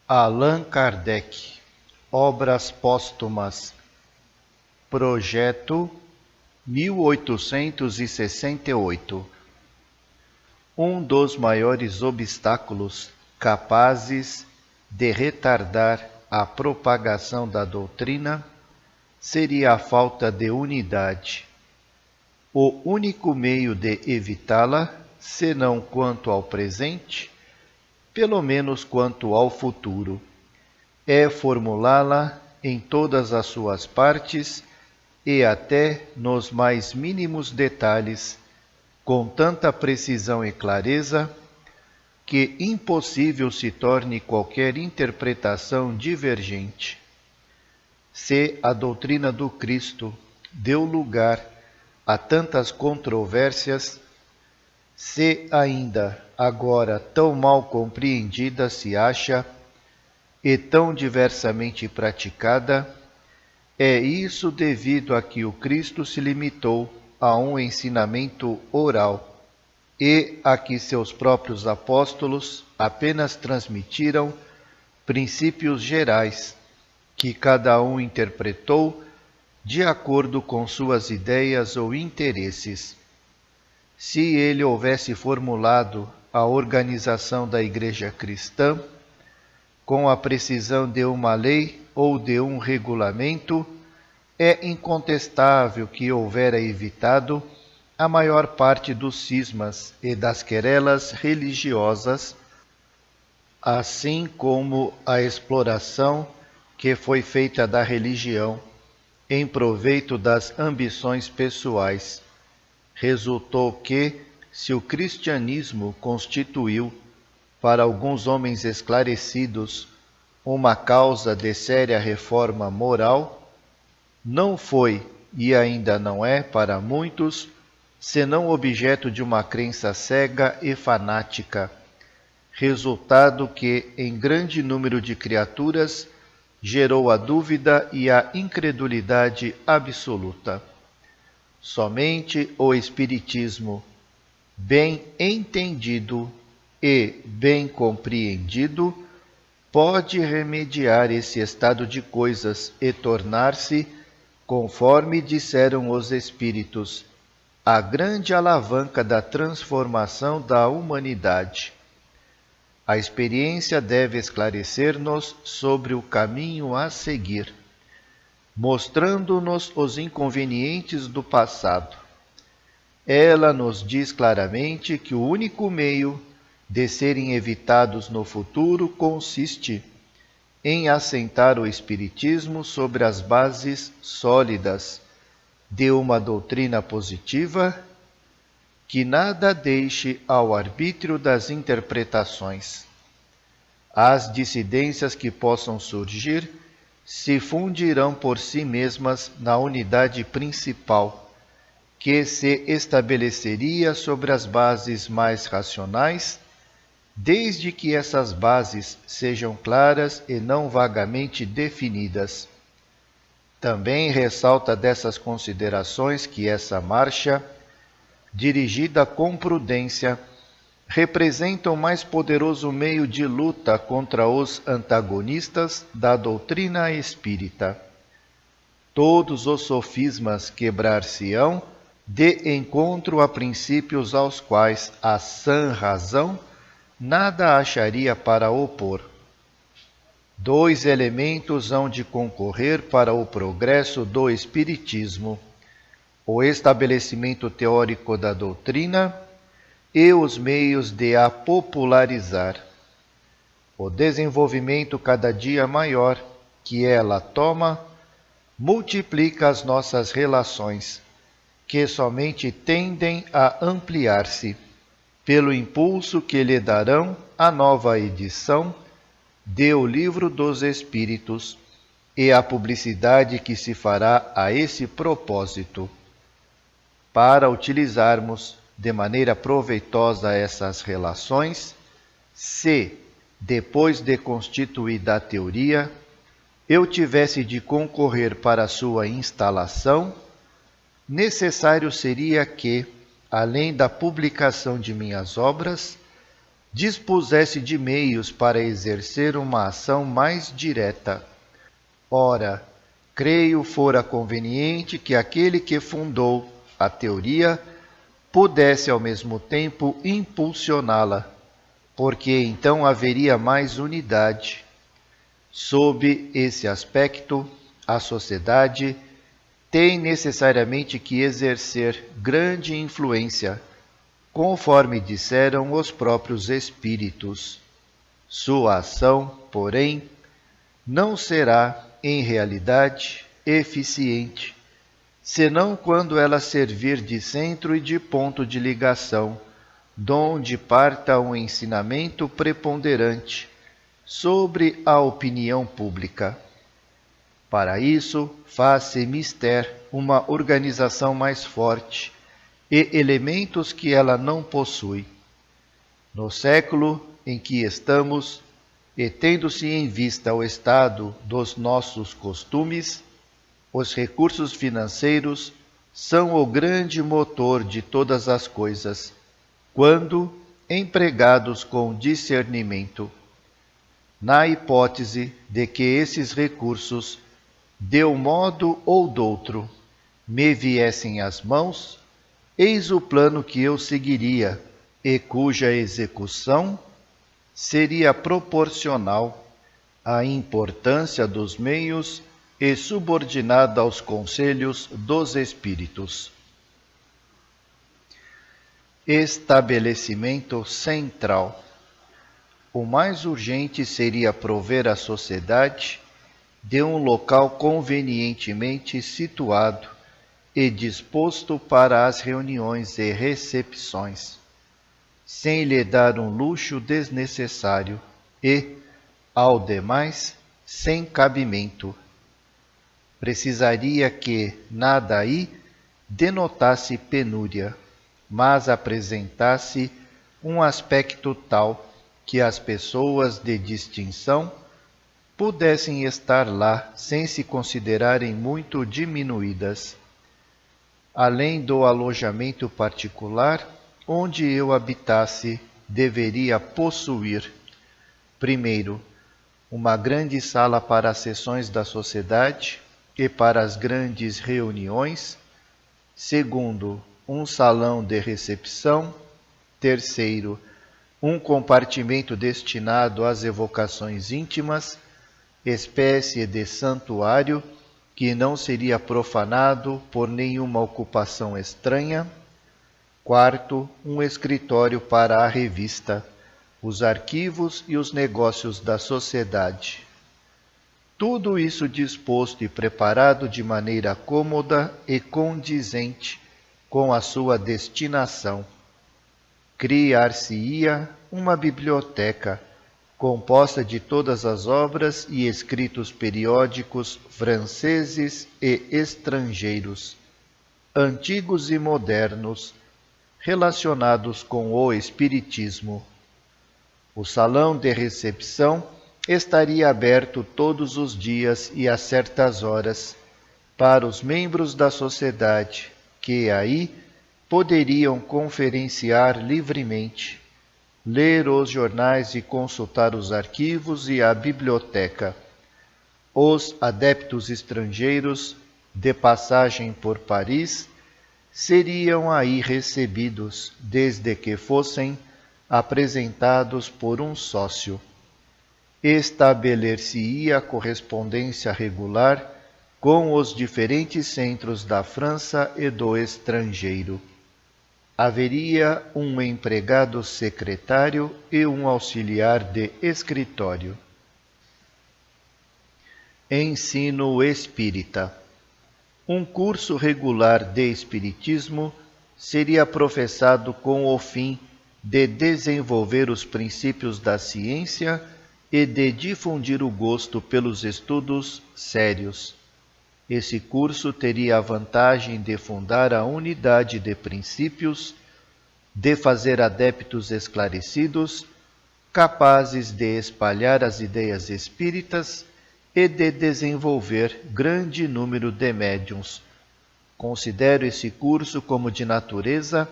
Allan Kardec, Obras Póstumas, Projeto 1868. Um dos maiores obstáculos capazes de retardar a propagação da doutrina seria a falta de unidade. O único meio de evitá-la, senão quanto ao presente, pelo menos quanto ao futuro, é formulá-la em todas as suas partes e até nos mais mínimos detalhes, com tanta precisão e clareza, que impossível se torne qualquer interpretação divergente. Se a doutrina do Cristo deu lugar a tantas controvérsias, se ainda agora tão mal compreendida se acha e tão diversamente praticada, é isso devido a que o Cristo se limitou a um ensinamento oral e a que seus próprios apóstolos apenas transmitiram princípios gerais que cada um interpretou de acordo com suas ideias ou interesses. Se ele houvesse formulado a organização da Igreja cristã com a precisão de uma lei ou de um regulamento, é incontestável que houvera evitado a maior parte dos cismas e das querelas religiosas, assim como a exploração que foi feita da religião em proveito das ambições pessoais. Resultou que, se o cristianismo constituiu, para alguns homens esclarecidos, uma causa de séria reforma moral, não foi, e ainda não é, para muitos, senão objeto de uma crença cega e fanática, resultado que, em grande número de criaturas, gerou a dúvida e a incredulidade absoluta. Somente o Espiritismo, bem entendido e bem compreendido, pode remediar esse estado de coisas e tornar-se, conforme disseram os Espíritos, a grande alavanca da transformação da humanidade. A experiência deve esclarecer-nos sobre o caminho a seguir, mostrando-nos os inconvenientes do passado. Ela nos diz claramente que o único meio de serem evitados no futuro consiste em assentar o Espiritismo sobre as bases sólidas de uma doutrina positiva que nada deixe ao arbítrio das interpretações. As dissidências que possam surgir se fundirão por si mesmas na unidade principal, que se estabeleceria sobre as bases mais racionais, desde que essas bases sejam claras e não vagamente definidas. Também ressalta dessas considerações que essa marcha, dirigida com prudência, representa o mais poderoso meio de luta contra os antagonistas da doutrina espírita. Todos os sofismas quebrar-se-ão de encontro a princípios aos quais a sã razão nada acharia para opor. Dois elementos hão de concorrer para o progresso do Espiritismo: o estabelecimento teórico da doutrina e os meios de a popularizar. O desenvolvimento cada dia maior que ela toma multiplica as nossas relações, que somente tendem a ampliar-se, pelo impulso que lhe darão a nova edição de O Livro dos Espíritos e a publicidade que se fará a esse propósito. Para utilizarmos de maneira proveitosa essas relações, se, depois de constituída a teoria, eu tivesse de concorrer para sua instalação, necessário seria que, além da publicação de minhas obras, dispusesse de meios para exercer uma ação mais direta. Ora, creio fora conveniente que aquele que fundou a teoria pudesse ao mesmo tempo impulsioná-la, porque então haveria mais unidade. Sob esse aspecto, a sociedade tem necessariamente que exercer grande influência, conforme disseram os próprios espíritos. Sua ação, porém, não será, em realidade, eficiente, senão quando ela servir de centro e de ponto de ligação, donde parta um ensinamento preponderante sobre a opinião pública. Para isso, faz-se mister uma organização mais forte e elementos que ela não possui. No século em que estamos, e tendo-se em vista o estado dos nossos costumes, os recursos financeiros são o grande motor de todas as coisas, quando empregados com discernimento. Na hipótese de que esses recursos, de um modo ou doutro, me viessem às mãos, eis o plano que eu seguiria e cuja execução seria proporcional à importância dos meios e subordinada aos conselhos dos espíritos. Estabelecimento central. O mais urgente seria prover à sociedade de um local convenientemente situado e disposto para as reuniões e recepções, sem lhe dar um luxo desnecessário e, ao demais, sem cabimento. Precisaria que nada aí denotasse penúria, mas apresentasse um aspecto tal que as pessoas de distinção pudessem estar lá sem se considerarem muito diminuídas. Além do alojamento particular, onde eu habitasse, deveria possuir, primeiro, uma grande sala para as sessões da sociedade e para as grandes reuniões, segundo, um salão de recepção, terceiro, um compartimento destinado às evocações íntimas, espécie de santuário que não seria profanado por nenhuma ocupação estranha. Quarto, um escritório para a revista, os arquivos e os negócios da sociedade. Tudo isso disposto e preparado de maneira cômoda e condizente com a sua destinação. Criar-se-ia uma biblioteca, composta de todas as obras e escritos periódicos franceses e estrangeiros, antigos e modernos, relacionados com o espiritismo. O salão de recepção estaria aberto todos os dias e a certas horas para os membros da sociedade, que aí poderiam conferenciar livremente, ler os jornais e consultar os arquivos e a biblioteca. Os adeptos estrangeiros, de passagem por Paris, seriam aí recebidos, desde que fossem apresentados por um sócio. Estabelecer-se-ia correspondência regular com os diferentes centros da França e do estrangeiro. Haveria um empregado secretário e um auxiliar de escritório. Ensino espírita. Um curso regular de espiritismo seria professado com o fim de desenvolver os princípios da ciência e de difundir o gosto pelos estudos sérios. Esse curso teria a vantagem de fundar a unidade de princípios, de fazer adeptos esclarecidos, capazes de espalhar as ideias espíritas e de desenvolver grande número de médiuns. Considero esse curso como de natureza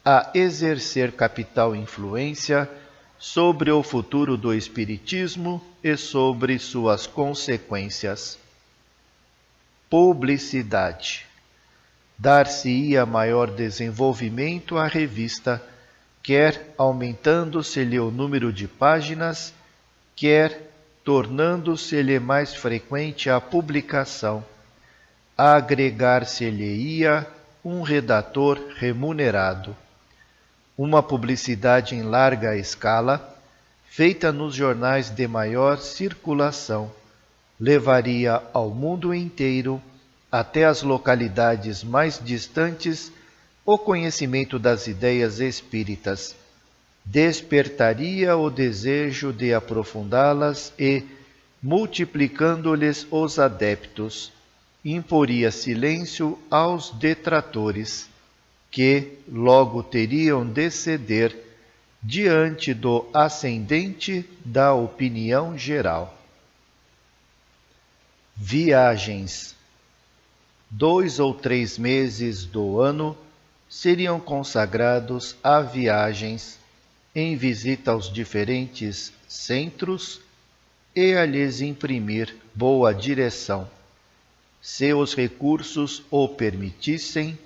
a exercer capital influência sobre o futuro do Espiritismo e sobre suas consequências. Publicidade. Dar-se-ia maior desenvolvimento à revista, quer aumentando-se-lhe o número de páginas, quer tornando-se-lhe mais frequente a publicação. Agregar-se-lhe-ia um redator remunerado. Uma publicidade em larga escala, feita nos jornais de maior circulação, levaria ao mundo inteiro, até as localidades mais distantes, o conhecimento das ideias espíritas. Despertaria o desejo de aprofundá-las e, multiplicando-lhes os adeptos, imporia silêncio aos detratores, que logo teriam de ceder diante do ascendente da opinião geral. Viagens. 2 ou 3 meses do ano seriam consagrados a viagens, em visita aos diferentes centros e a lhes imprimir boa direção. Se os recursos o permitissem,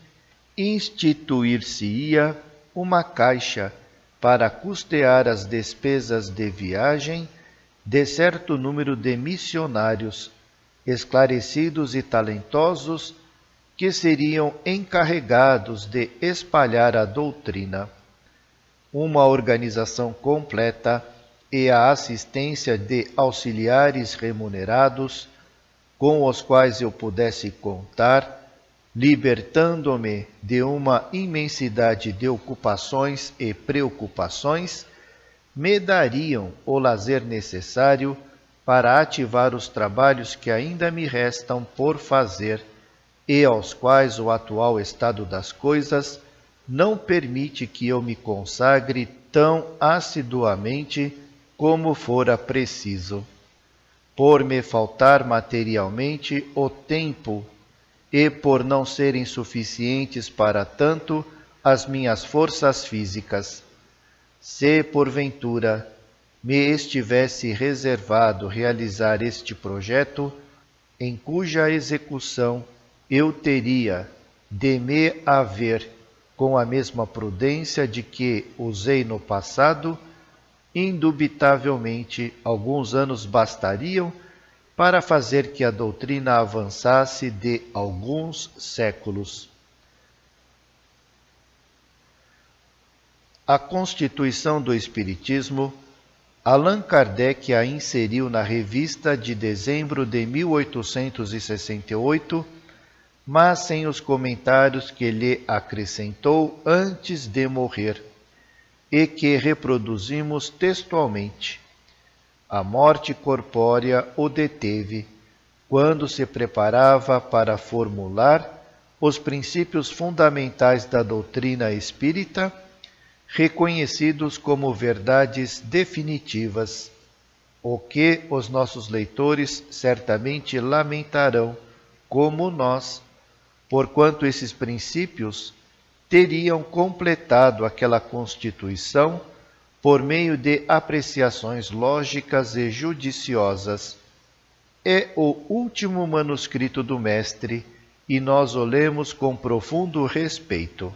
instituir-se-ia uma caixa para custear as despesas de viagem de certo número de missionários, esclarecidos e talentosos, que seriam encarregados de espalhar a doutrina. Uma organização completa e a assistência de auxiliares remunerados, com os quais eu pudesse contar, libertando-me de uma imensidade de ocupações e preocupações, me dariam o lazer necessário para ativar os trabalhos que ainda me restam por fazer e aos quais o atual estado das coisas não permite que eu me consagre tão assiduamente como fora preciso. Por me faltar materialmente o tempo e por não serem suficientes para tanto as minhas forças físicas. Se, porventura, me estivesse reservado realizar este projeto, em cuja execução eu teria de me haver com a mesma prudência de que usei no passado, indubitavelmente alguns anos bastariam para fazer que a doutrina avançasse de alguns séculos. A Constituição do Espiritismo, Allan Kardec a inseriu na revista de dezembro de 1868, mas sem os comentários que lhe acrescentou antes de morrer, e que reproduzimos textualmente. A morte corpórea o deteve, quando se preparava para formular os princípios fundamentais da doutrina espírita, reconhecidos como verdades definitivas, o que os nossos leitores certamente lamentarão, como nós, porquanto esses princípios teriam completado aquela Constituição por meio de apreciações lógicas e judiciosas. É o último manuscrito do mestre e nós o lemos com profundo respeito.